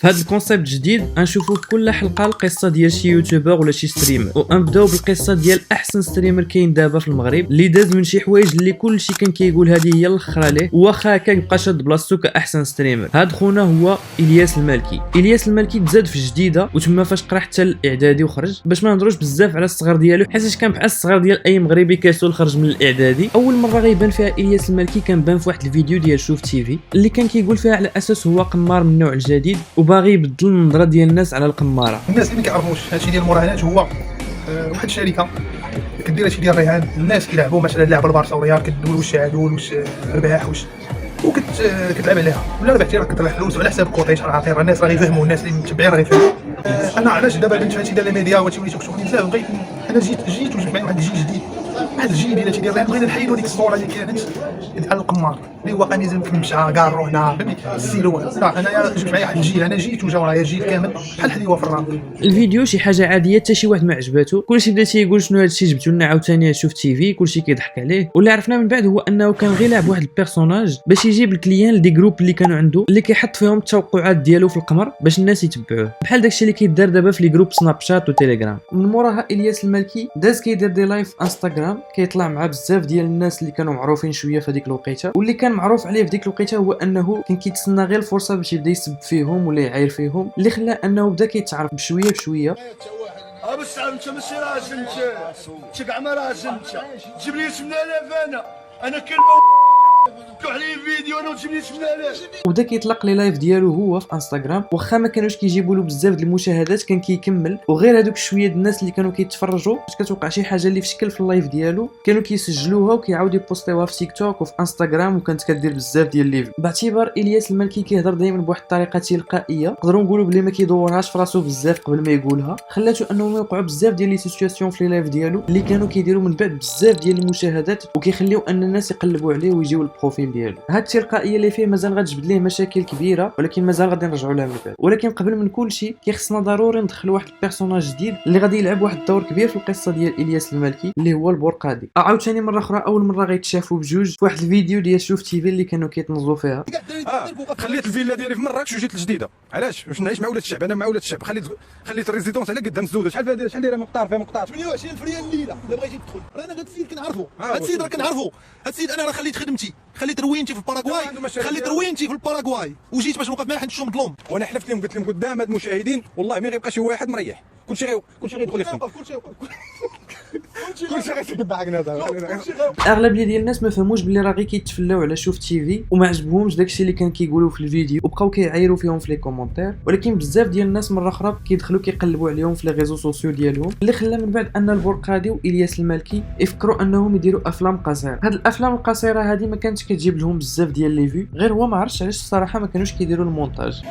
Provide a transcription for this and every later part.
في هذا الكونسيبت جديد غنشوفوا في كل حلقه القصه ديال شي يوتيوبر ولا شي ستريمر، ونبداو بالقصه ديال احسن ستريمر كاين دابا في المغرب اللي داز من شي حوايج اللي كلشي كان كيقول هذه هي الاخر عليه، واخا هكا يبقى شاد بلاصتو كاحسن ستريمر. هاد خونا هو الياس المالكي. الياس المالكي تزاد في جديده وتما فاش قرا حتى الاعدادي وخرج، باش ما نهضروش بزاف على الصغر ديالو حيت كان بحال الصغر ديال اي مغربي كيسول خرج من الاعدادي. اول مره غيبان فيها الياس المالكي كان بان في واحد الفيديو ديال شوف تيفي اللي كان كيقول فيها على اساس هو قمار من النوع الجديد وباغي يبدل النظره ديال الناس على القماره. الناس اللي ما كيعرفوش هادشي ديال المراهنات هو واحد الشركه كدير هادشي ديال الرهان. الناس كيلعبوا مثلا لعب البارسا والريال كدوي واش عادول واش رباح واش كتلعب عليها ولا ربحتي راه كتربح فلوس على حساب كوطيش. راه عارفين الناس راه غيفهموا، الناس اللي متبعين راه غيفهموا. انا علاش دابا بنت هادشي ديال الميديا وهادشي وليت كتشوفني بزاف بغيت انا جيت وجبت معايا واحد الجيل جديد، واحد الجيل ديال هادشي ديال الرهان. بغينا نحيدوا ديك الصوره اللي كانت ديال القمار اللي هو قميص في الممشى كارو هنا فهمتي السيلو. لا انا جبت معايا واحد الجيل، انا جيت وجا ورايا جيل كامل بحال حليوه في الراب. الفيديو شي حاجه عاديه حتى شي واحد ما عجباتو، كلشي بدا تيقول شنو هادشي جبتو لنا عاوتاني شوف تيفي، كلشي كيضحك عليه. واللي عرفنا من بعد هو انه كان غير لعب واحد البيرسوناج باش يجيب الكليان لدي جروب اللي كانوا عنده اللي كيحط فيهم التوقعات ديالو في القمر باش الناس يتبعوه، بحال داكشي اللي كيدار دابا في لي جروب سناب شات وتيليجرام. من موراها الياس المالكي داز كيدير دي لايف في انستغرام كيطلع مع بزاف ديال الناس اللي كانوا معروفين شويه في هذيك الوقيته، واللي كان معروف عليه في ديك الوقيته هو انه كان كيتسنى غير الفرصه باش يبدا يسب فيهم ولا يعاير فيهم، اللي خلى انه بدا كيتعرف بشويه بشويه. بس انت ماشي راجل، انت كاع ما راجل، انت تجيب لي 8000 انا كلمه كاع علي فيديو انا وتجيب لي 8000. وبدا كيطلق لي لايف ديالو هو في انستغرام، واخا ما كانوش كيجيبوا له بزاف د المشاهدات كان كيكمل. وغير هذوك شويه الناس اللي كانوا كيتفرجوا باش كتوقع شي حاجه اللي في شكل في اللايف ديالو كانوا كيسجلوها وكيعاودوا يبوستيوها في تيك توك وفي انستغرام، وكانت كدير بزاف ديال لي. باعتبار الياس المالكي كيهضر دائما بواحد الطريقه تلقائيه، نقدروا نقولوا بلي ما كيدورهاش في راسو بزاف قبل ما يقولها، خلاتو انه يوقعوا بزاف ديال لي سيتوياسيون في لي لايف ديالو اللي كانوا كيديروا من بعد بزاف ديال المشاهدات وكيخليو ان الناس يقلبوا عليه ويجيو للبروفيل ديالو. هاد التلقائيه اللي فيه مازال غتجبد ليه مشاكل كبيره، ولكن مازال غادي نرجعوا لها من بعد. ولكن قبل من كل شيء كيخصنا ضروري ندخل واحد البيرسوناج جديد اللي غادي يلعب واحد الدور كبير في القصه ديال الياس المالكي اللي هو البرقادي. عاوتاني مره اخرى اول مره غيتشافوا بجوج في واحد الفيديو ديال شوف تيفي اللي كانوا كيتنظوا فيها. خليت الفيلا ديالي في مراكش وجيت الجديده. علاش؟ باش نعيش مع ولاد الشعب. انا مع ولاد الشعب خليت الريزيدونس على قدام الزوده. شحال دايره مقطار فيها مقطار 28 فريال الليله الا بغيتي تدخل. رانا هاد السيد كنعرفو، هاد السيد راه كنعرفو. هاد السيد انا راه خليت خدمتي، خليت روينتي في الباراغواي، خليت روينتي في الباراغواي وجيت باش نوقف معاه حيت شو مظلوم. وانا حلفت لهم قلت لهم قدام هاد المشاهدين والله ما غيبقى شي واحد مريح. كلشي غيدخل يخدم. كلشي غيضحكنا دابا. الاغلبيه ديال الناس ما فهموش بلي راه غير كيتفلاو على شوف تيفي وما عجبهمش داكشي اللي كان كيقولوا في الفيديو وبقاو كيعايروا فيهم في لي كومونتير. ولكن بزاف ديال الناس مره اخرى كيدخلوا كيقلبوا عليهم في لي ريزو سوسيو ديالهم، اللي خلى من بعد ان البرقادي والياس المالكي يفكروا انهم يديروا افلام قصيره. هاد الافلام القصيره هذه ما كانتش كتجيب لهم بزاف ديال لي فيو، غير هو ما عرفش علاش الصراحه ما كانوش كيديروا المونتاج.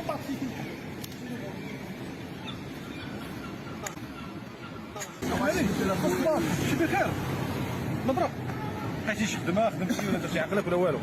بخير مبروك. عرفتي شي خدمه خدمتي ولا درتي عقلك ولا والو؟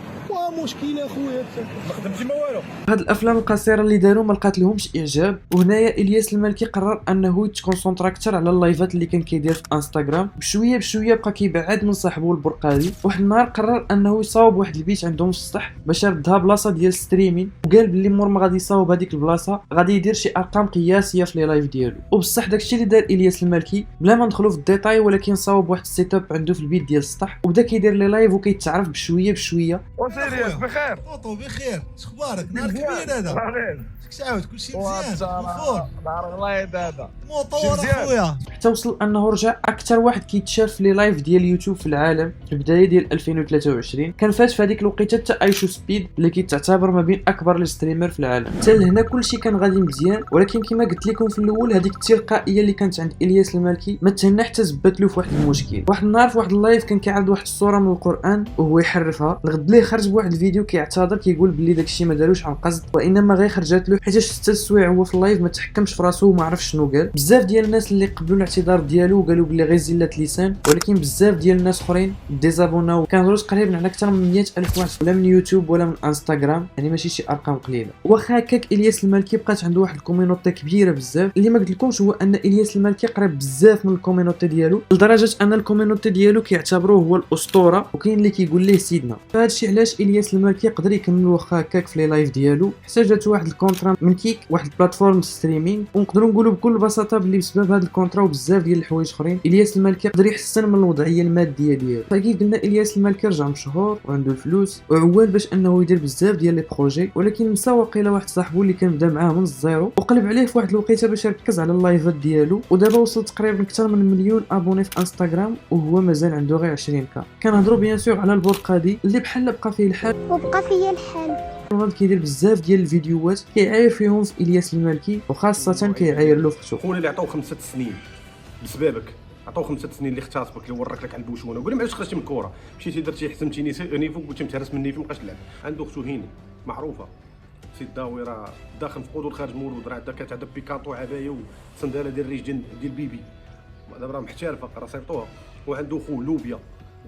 مشكله اخويا ما خدمتي ما والو. هاد الافلام القصيره اللي داروا ما لقات لهمش اعجاب، وهنايا الياس المالكي قرر انه يتكونسونطرا اكثر على اللايفات اللي كان كيدير في انستغرام. بشويه بشويه بقى كيبعد من صاحبه البرقادي. واحد النهار قرر انه يصاوب واحد البيت عندهم في السطح باش يردها بلاصه ديال ستريمين، وقال بلي مور ما غادي يصاوب هذيك البلاصه غادي يدير شي ارقام قياسيه في لي لايف ديالو. وبصح داكشي اللي دار الياس المالكي بلا ما ندخلوا في الديتاي، ولكن صاوب واحد السيت اب عنده في البيت ديال السطح وبدا كيدير لي لايف وكيتعرف بشويه بشويه. وسيريوس بخير. طوطو بخير، اخبارك؟ نهار كبير هذا. شعاود كلشي مزيان مفور. نهار الله يدادا مطور اخويا. حتى وصل انه رجع اكثر واحد كيتشاف في لي لايف ديال يوتيوب في العالم في البدايه ديال 2023. كان فات في هذيك الوقيته حتى ايشو سبيد اللي كيتعتبر ما بين اكبر الستريمر في العالم. حتى لهنا كلشي كان غادي مزيان، ولكن كما قلت لكم في الاول هذيك التلقائيه اللي كانت عند الياس المالكي ما تهنا حتى زبات له في واحد المشكل. واحد النهار في واحد اللايف كان كيعرض واحد الصوره من القران وهو يحرفها، الغد ليه خرج بواحد الفيديو كيعتذر كيقول بلي داكشي ما داروش عن قصد وانما غير خرجت له حيت 6 سوايع هو في اللايف ما تحكمش في راسو وما عرفش شنو قال. بزاف ديال الناس اللي قبلوا الاعتذار ديالو وقالوا بلي غير زله لسان، ولكن بزاف ديال الناس اخرين ديزابوناو، كنهضروا تقريبا على اكثر من 100,000 واحد، ولا من يوتيوب ولا من انستغرام، يعني ماشي شي ارقام قليله. واخا هكاك الياس المالكي بقات عنده واحد الكومينوتي كبيره بزاف. اللي ما قلت لكمش هو ان الياس المالكي قريب بزاف من الكومينوتي ديالو، لدرجه ان الكومينوتي ديالو كيعتبروه هو الاسطوره، وكاين اللي كيقول ليه سيدنا. فهذا الشيء علاش الياس المالكي يقدر يكمل واخا هكاك في لي لايف ديالو. حتى جات واحد الكونترا من كيك، واحد البلاتفورم ستريمينغ، ونقدروا نقولوا بكل بساطه بلي بسبب هذا الكونترا وبزاف ديال الحوايج اخرين الياس المالكي يقدر يحسن من الوضعيه الماديه ديالو. فكيف قلنا الياس المالكي رجع مشهور وعنده الفلوس وعوال باش انه يدير بزاف ديال لي بروجي، ولكن نسى واقيلا واحد صاحبو اللي كان بدا معاه من الزيرو وقلب عليه في واحد الوقيته باش يركز على اللايفات ديالو، ودابا وصل تقريبا اكثر من 1,000,000 ابوني في انستغرام، وهو مازال عنده غير 20K. كنهضروا بيان سور على البورقادي اللي بحال بقى فيه الحال وبقى فيا الحال. رونالد كيدير بزاف ديال الفيديوهات كيعاير فيهم في الياس المالكي، وخاصه كيعاير له في اختو. خونا اللي عطاو 5 سنين بسببك، عطاو 5 سنين اللي اختاصبك، اللي ورك لك على البوشونه، قول لي علاش خرجتي من الكره، مشيتي درتي حسمتي نيفو، قلتي متهرس من نيفو مابقاش تلعب. عنده اختو هيني معروفه سي الداوي، داخل في قدود خارج مولود، راه كتعذب بيكاطو عبايه وصنداله ديال الريش ديال البيبي، دابا راه محترفه راه صيفطوها. وعنده خو لوبيا،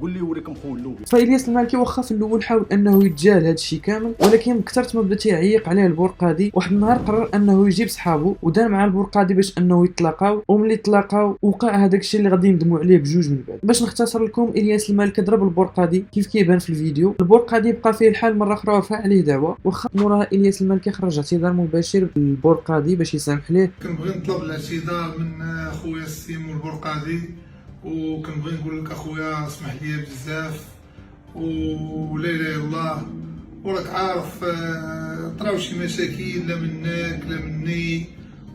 قول لي وريكم خو اللوبيا. فالياس المالكي واخا في الاول حاول انه يتجاهل هذا الشيء كامل، ولكن بكثرت ما بدا تيعيق عليه البورقادي. واحد النهار قرر انه يجيب صحابو ودار مع البورقادي باش انه يتلاقاو، وملي تلاقاو وقع هذاك الشيء اللي غادي يندموا عليه بجوج من بعد. باش نختصر لكم، الياس المالكي ضرب البورقادي كيف كيبان في الفيديو. البورقادي بقى فيه الحال مره اخرى ورفع عليه دعوه، واخا موراها الياس المالكي خرج اعتذار مباشر للبورقادي باش يسامح ليه. كنبغي نطلب الاعتذار من خويا السيمو البرقادي، وكنبغي نقول لك اخويا اسمح لي بزاف، ولا اله الا الله، وراك عارف طراو شي مشاكل لا منك لا مني،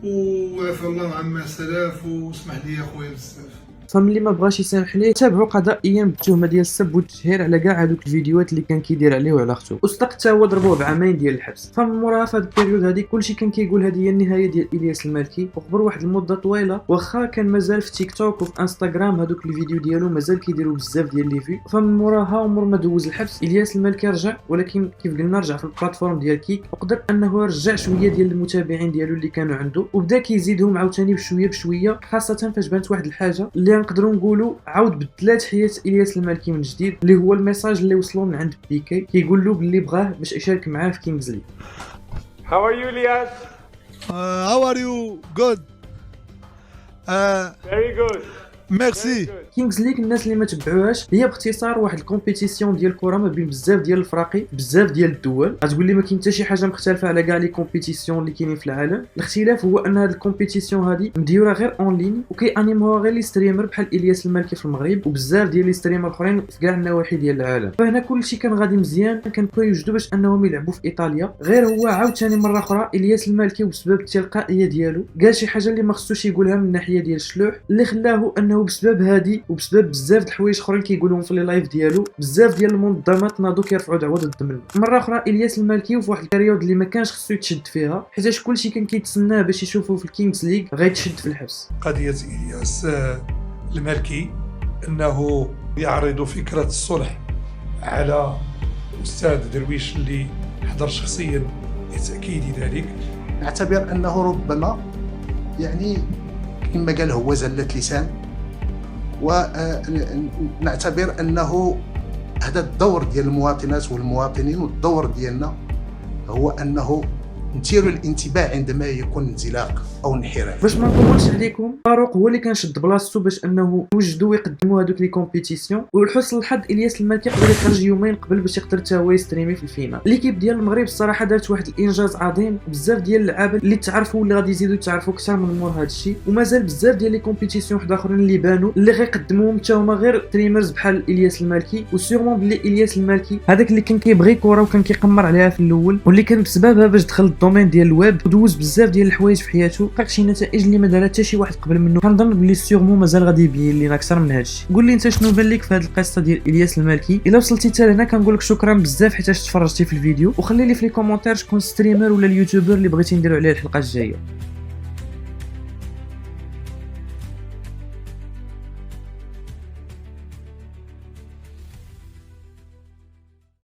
وعفى الله عما سلف، واسمح لي اخويا بزاف. فملي ما بغاش يسامح ليه تابعوا قضائيا بالتهمه ديال السب والتشهير على كاع هذوك الفيديوهات اللي كان كيدير عليه وعلى اختو، وصدق حتى هو ضربوه بعامين ديال الحبس. فمن موراها في هذه البيريود هذه كلشي كان كيقول هذه هي النهايه ديال الياس المالكي، وقبل واحد المده طويله واخا كان مازال في تيك توك وفي انستغرام هذوك الفيديو ديالو مازال كيديروا بزاف ديال لي في. فمن موراها ومر ما دوز الحبس الياس المالكي رجع، ولكن كيف قلنا رجع في البلاتفورم ديال كيك، وقدر انه يرجع شويه ديال المتابعين ديالو اللي كانوا عنده، وبدا كيزيدهم عاوتاني بشويه بشويه، خاصه فاش بانت واحد الحاجه اللي نقدروا نقولوا عاود بدلات حياه الياس المالكي من جديد، اللي هو الميساج اللي وصلوا من عند بيكي كيقول له باللي بغاه باش يشارك معاه في كينجز ليج. How are you, Elias? How are you? Good. Very good. Merci. كينجز ليج الناس اللي ما تبعوهاش هي باختصار واحد الكومبيتيسيون ديال الكره ما بين بزاف ديال الفراقي بزاف ديال الدول. غتقول لي ما كاين حتى شي حاجه مختلفه على كاع لي كومبيتيسيون اللي كاينين في العالم، الاختلاف هو ان هاد الكومبيتيسيون هادي مديوره غير اون لين، وكي انيموها غير لي ستريمر بحال الياس المالكي في المغرب وبزاف ديال لي ستريمر اخرين في كاع النواحي ديال العالم. فهنا كلشي كان غادي مزيان، كانوا يوجدوا باش انهم يلعبوا في ايطاليا. غير هو عاوتاني مره اخرى الياس المالكي وبسبب التلقائيه ديالو قال شي حاجه اللي ما خصوش يقولها من الناحيه ديال الشلوح، اللي خلاه انه بسبب هادي وبسبب بزاف د الحوايج اخرين كيقولوهم في لي لايف ديالو بزاف ديال المنظمات ناضوا كيرفعوا دعوه ضد منه. مره اخرى الياس المالكي في واحد البيريود اللي ما كانش خصو يتشد فيها، حيت كلشي كان كيتسناه باش يشوفوه في الكينجز ليج غيتشد في الحبس. قضية الياس المالكي انه يعرض فكرة الصلح على استاذ درويش اللي حضر شخصيا لتأكيد ذلك. نعتبر انه ربما يعني كما قال هو زلة لسان، ونعتبر انه هذا الدور ديال المواطنات والمواطنين، والدور ديالنا هو انه نثير الانتباه عندما يكون انزلاق او انحراف. باش ما نطولش عليكم، فاروق هو اللي كان شد بلاصتو باش انه يوجدوا ويقدموا هذوك لي كومبيتيسيون، ولحسن الحظ الياس المالكي قدر يخرج يومين قبل باش يقدر حتى هو يستريمي في الفينال. ليكيب ديال المغرب الصراحه دارت واحد الانجاز عظيم، بزاف ديال اللعابه اللي تعرفوا واللي غادي يزيدوا يتعرفوا اكثر من مور هذا الشيء، ومازال بزاف ديال لي كومبيتيسيون واحد اخرين اللي بانوا اللي غيقدموهم حتى هما غير ستريمرز بحال الياس المالكي. وسيغمون بلي الياس المالكي هذاك اللي كان كيبغي كره وكان كيقمر عليها في الاول، واللي كان بسببها باش دخل الدومين ديال الويب ودوز بزاف ديال الحوايج في حياته، لقى شي نتائج اللي ما دارها حتى شي واحد قبل منه. كنظن بلي سيغمون مازال غادي يبين لينا اكثر من هادشي. قول لي انت شنو بان لك في هذه القصه ديال الياس المالكي. الا وصلتي حتى لهنا كنقول لك شكرا بزاف حيت تفرجتي في الفيديو، وخلي لي في لي كومونتير شكون ستريمر ولا اليوتيوبر اللي بغيتي نديرو عليه الحلقه الجايه.